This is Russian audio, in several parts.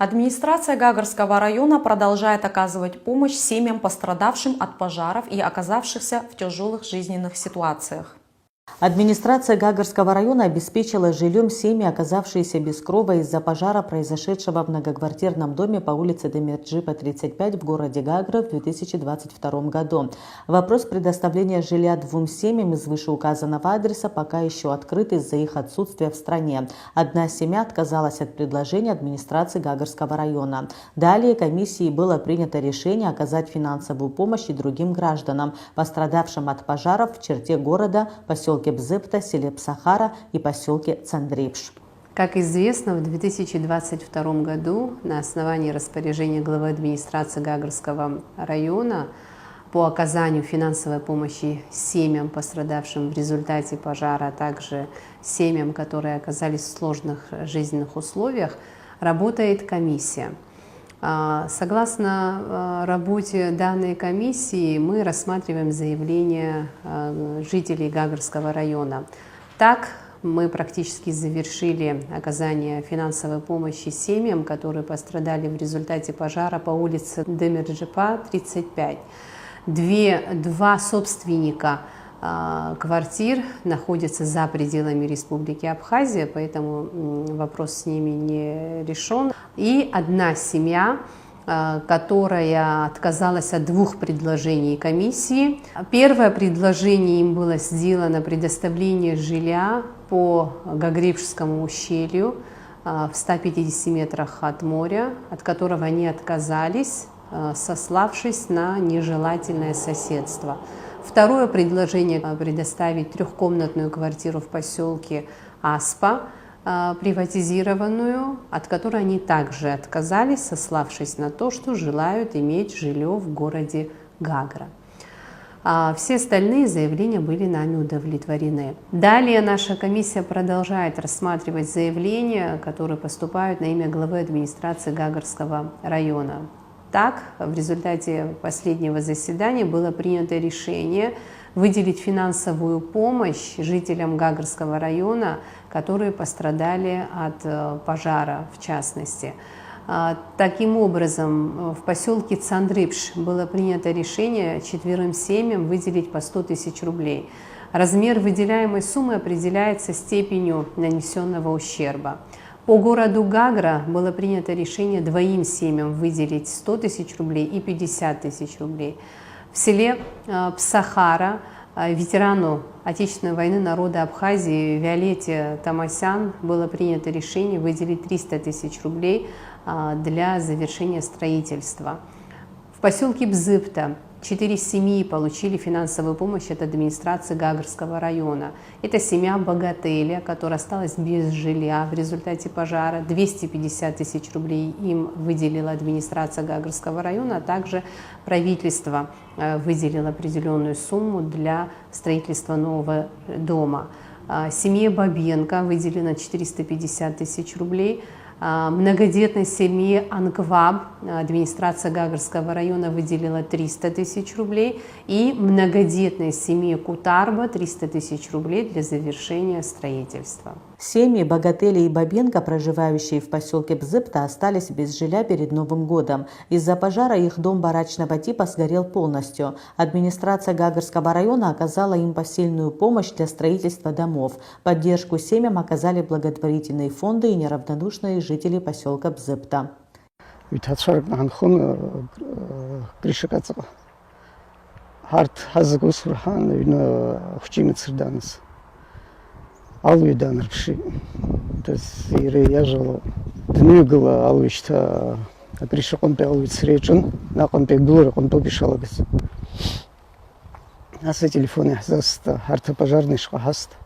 Администрация Гагарского района продолжает оказывать помощь семьям, пострадавшим от пожаров и оказавшихся в тяжелых жизненных ситуациях. Администрация Гагарского района обеспечила жильем семьи, оказавшиеся без крова из-за пожара, произошедшего в многоквартирном доме по улице Демирджипа, 35 в городе Гагра в 2022 году. Вопрос предоставления жилья двум семьям из вышеуказанного адреса пока еще открыт из-за их отсутствия в стране. Одна семья отказалась от предложения администрации Гагарского района. Далее комиссией было принято решение оказать финансовую помощь и другим гражданам, пострадавшим от пожаров в черте города, поселке Бзыпта, селе Псахара и поселке Цандрипш. Как известно, в 2022 году на основании распоряжения главы администрации Гагарского района по оказанию финансовой помощи семьям, пострадавшим в результате пожара, а также семьям, которые оказались в сложных жизненных условиях, работает комиссия. Согласно работе данной комиссии, мы рассматриваем заявления жителей Гагарского района. Так, мы практически завершили оказание финансовой помощи семьям, которые пострадали в результате пожара по улице Демирджипа, 35. Два собственника квартир находятся за пределами Республики Абхазия, поэтому вопрос с ними не решен. И одна семья, которая отказалась от двух предложений комиссии. Первое предложение им было сделано предоставление жилья по Гагрипшскому ущелью в 150 метрах от моря, от которого они отказались, сославшись на нежелательное соседство. Второе предложение – предоставить трехкомнатную квартиру в поселке Аспа, приватизированную, от которой они также отказались, сославшись на то, что желают иметь жилье в городе Гагра. Все остальные заявления были нами удовлетворены. Далее наша комиссия продолжает рассматривать заявления, которые поступают на имя главы администрации Гагарского района. Так, в результате последнего заседания было принято решение выделить финансовую помощь жителям Гагарского района, которые пострадали от пожара, в частности. Таким образом, в поселке Цандрипш было принято решение 4 семьям выделить по 100 тысяч рублей. Размер выделяемой суммы определяется степенью нанесенного ущерба. По городу Гагра было принято решение 2 семьям выделить 100 тысяч рублей и 50 тысяч рублей. В селе Псахара ветерану Отечественной войны народа Абхазии Виолетте Тамасян было принято решение выделить 300 тысяч рублей для завершения строительства. В поселке Бзыпта 4 семьи получили финансовую помощь от администрации Гагарского района. Это семья Богателя, которая осталась без жилья в результате пожара. 250 тысяч рублей им выделила администрация Гагарского района, а также правительство выделило определенную сумму для строительства нового дома. Семье Бабенко выделено 450 тысяч рублей. Многодетной семье Ангваб администрация Гагарского района выделила 300 тысяч рублей, и многодетной семье Кутарба 300 тысяч рублей для завершения строительства. Семьи Богатели и Бабенко, проживающие в поселке Бзыпта, остались без жилья перед Новым годом. Из-за пожара их дом барачного типа сгорел полностью. Администрация Гагарского района оказала им посильную помощь для строительства домов. Поддержку семьям оказали благотворительные фонды и неравнодушные жители поселка Бзыпта. Алвидан рпши, то есть я жил днюгла алвишта, а пришел он по улице Речен, на он по глоре он побежал без. А с телефона заста харта пожарный шахаст,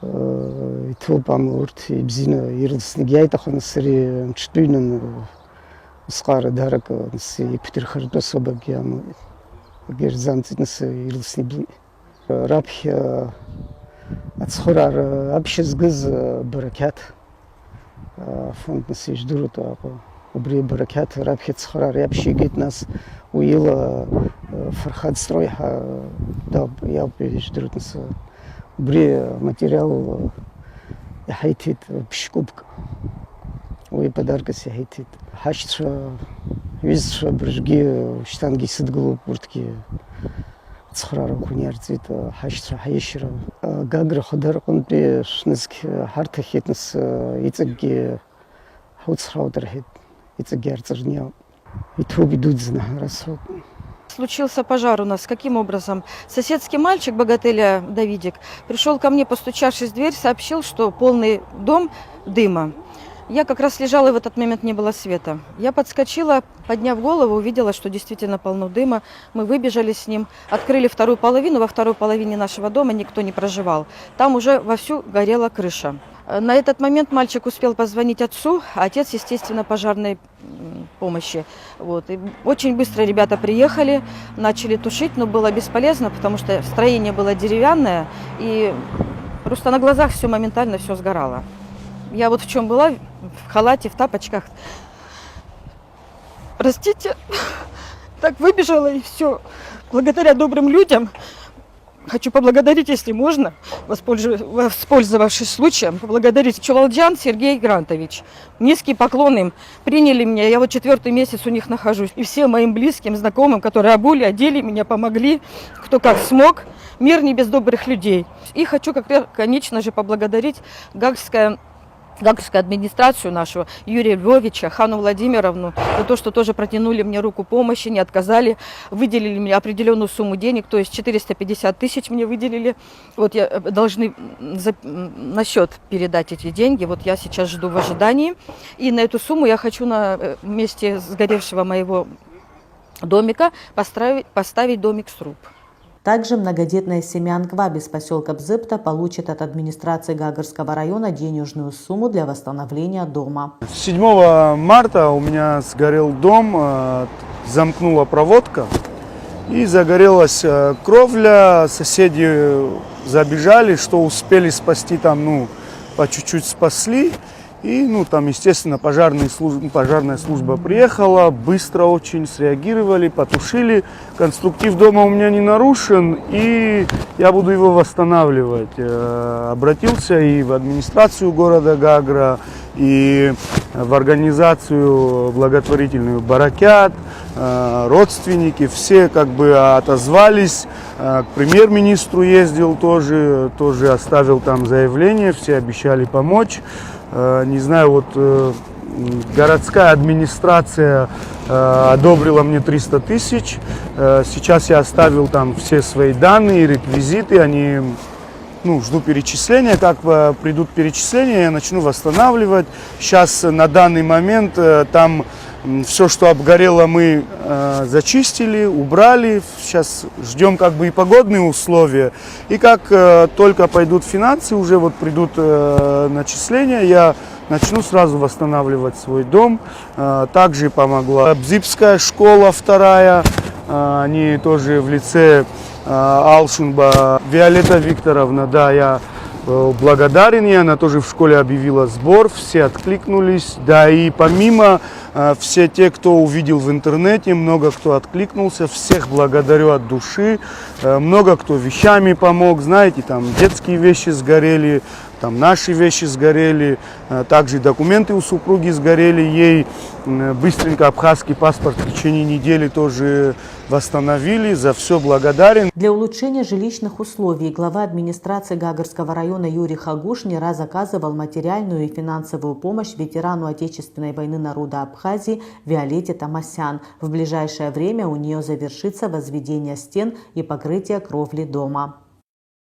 и то поморт и бзина ирлсник я это он сри чтуйнен скара дарак с и Питер харта собак я герзантнес ирлсник рабхи Ацхурар общезгыз баракят фонд насиж дурута убри баракят рабхи цхурар общегит нас уила фархад стройха да я пиш дурутнас убри материал яхайтит пшкубка ой подарка сехитит. Хашча, визша бржги, штанги сидглу буртки. цхрара хунярцит хашча хайшра. Гагра ходар кунти шниск харта хитнес ицги хуцхраудерхит. Ицги арцжня. И труби дудзна расо. Случился пожар у нас. Каким образом? Соседский мальчик, богателя Давидик, пришел ко мне, постучавшись в дверь, сообщил, что полный дом дыма. Я как раз лежала, и в этот момент не было света. Я подскочила, подняв голову, увидела, что действительно полно дыма. Мы выбежали с ним, открыли вторую половину. Во второй половине нашего дома никто не проживал. Там уже вовсю горела крыша. На этот момент мальчик успел позвонить отцу, а отец, естественно, пожарной помощи. Вот. И очень быстро ребята приехали, начали тушить, но было бесполезно, потому что строение было деревянное, и просто на глазах все моментально все сгорало. Я вот в чем была, в халате, в тапочках. Простите, так выбежала и все. Благодаря добрым людям. Хочу поблагодарить, если можно, воспользовавшись случаем, поблагодарить Чувалджан Сергей Грантович. Низкий поклон им. Приняли меня, я вот 4-й месяц у них нахожусь. И всем моим близким, знакомым, которые обули, одели меня, помогли, кто как смог. Мир не без добрых людей. И хочу, конечно же, поблагодарить Гагрскую администрацию нашу, Юрия Львовича, Ханну Владимировну, за то, что тоже протянули мне руку помощи, не отказали, выделили мне определенную сумму денег, то есть 450 тысяч мне выделили. Вот я должны на счет передать эти деньги, вот я сейчас жду в ожидании. И на эту сумму я хочу на месте сгоревшего моего домика поставить домик сруб. Также многодетная семья Анкваб из поселка Бзыпта получит от администрации Гагарского района денежную сумму для восстановления дома. 7 марта у меня сгорел дом, замкнула проводка и загорелась кровля. Соседи забежали, что успели спасти там, по чуть-чуть спасли. И, там, естественно, пожарная служба приехала, быстро очень среагировали, потушили. Конструктив дома у меня не нарушен, и я буду его восстанавливать. Обратился и в администрацию города Гагра, и в организацию благотворительную «Баракят», родственники, все отозвались. К премьер-министру ездил тоже оставил там заявление, все обещали помочь. Не знаю, городская администрация одобрила мне 300 тысяч. Сейчас я оставил там все свои данные, реквизиты. Они, жду перечисления. Как придут перечисления, я начну восстанавливать. Сейчас на данный момент там все, что обгорело, мы зачистили, убрали. Сейчас ждем и погодные условия. И как только пойдут финансы, уже придут начисления, я начну сразу восстанавливать свой дом. Также помогла Бзипская школа 2, они тоже в лице Алшунба, Виолетта Викторовна, да, я благодарен ей, она тоже в школе объявила сбор, все откликнулись, да, и помимо все те, кто увидел в интернете, много кто откликнулся, всех благодарю от души, много кто вещами помог, знаете, там детские вещи сгорели, там наши вещи сгорели, также документы у супруги сгорели, ей быстренько абхазский паспорт в течение недели тоже восстановили, за все благодарен. Для улучшения жилищных условий глава администрации Гагарского района Юрий Хагуш не раз оказывал материальную и финансовую помощь ветерану Отечественной войны народа Абхазии Виолетте Томасян. В ближайшее время у нее завершится возведение стен и покрытие кровли дома.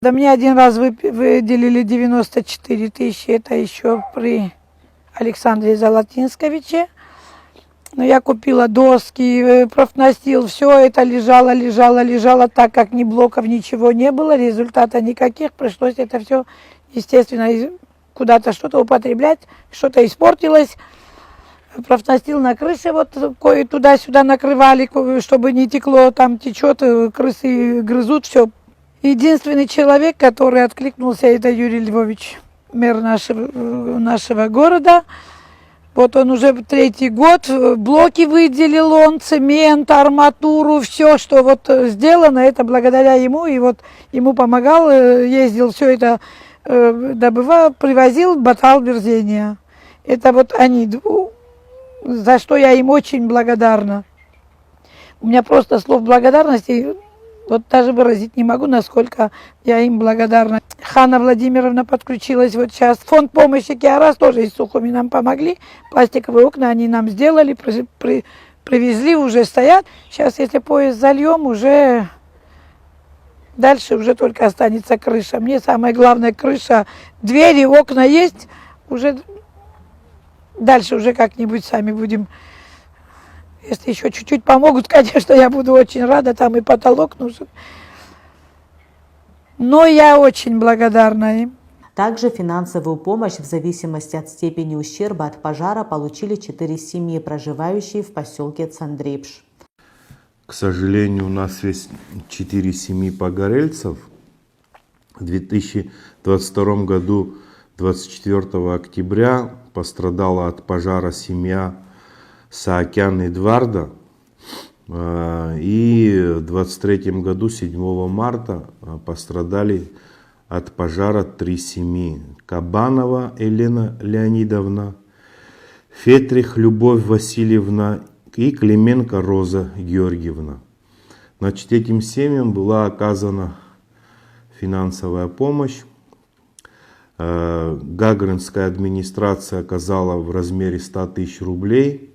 Да мне один раз выделили 94 тысячи, это еще при Александре Золотинсковиче. Но я купила доски, профнастил, все это лежало, так как ни блоков, ничего не было, результата никаких, пришлось это все, естественно, куда-то что-то употреблять, что-то испортилось. Профнастил на крыше, кое туда-сюда накрывали, чтобы не текло, там течет, крысы грызут, все. Единственный человек, который откликнулся, это Юрий Львович, мэр нашего города. Вот он уже 3-й год, блоки выделил он, цемент, арматуру, все, что сделано, это благодаря ему. И ему помогал, ездил, все это добывал, привозил, батал Берзения. Это вот они, за что я им очень благодарна. У меня просто слов благодарности, вот даже выразить не могу, насколько я им благодарна. Ханна Владимировна подключилась вот сейчас. Фонд помощи Киарас тоже из Сухуми нам помогли. Пластиковые окна они нам сделали, привезли, уже стоят. Сейчас, если поезд зальем, уже дальше уже только останется крыша. Мне самое главное крыша, двери, окна есть. Уже дальше уже как-нибудь сами будем. Если еще чуть-чуть помогут, конечно, я буду очень рада. Там и потолок нужен. Но я очень благодарна им. Также финансовую помощь в зависимости от степени ущерба от пожара получили 4 семьи, проживающие в поселке Цандрипш. К сожалению, у нас есть 4 семьи погорельцев. В 2022 году, 24 октября, пострадала от пожара семья Саакян Эдварда. И в 23 году, 7 марта, пострадали от пожара 3 семьи. Кабанова Елена Леонидовна, Фетрих Любовь Васильевна и Клименко Роза Георгиевна. Значит, этим семьям была оказана финансовая помощь. Гагринская администрация оказала в размере 100 тысяч рублей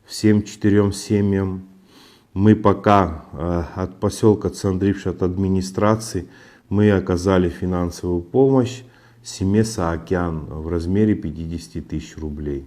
всем 4 семьям. Мы пока от поселка Цандрипш, от администрации, мы оказали финансовую помощь семье Саакян в размере 50 тысяч рублей.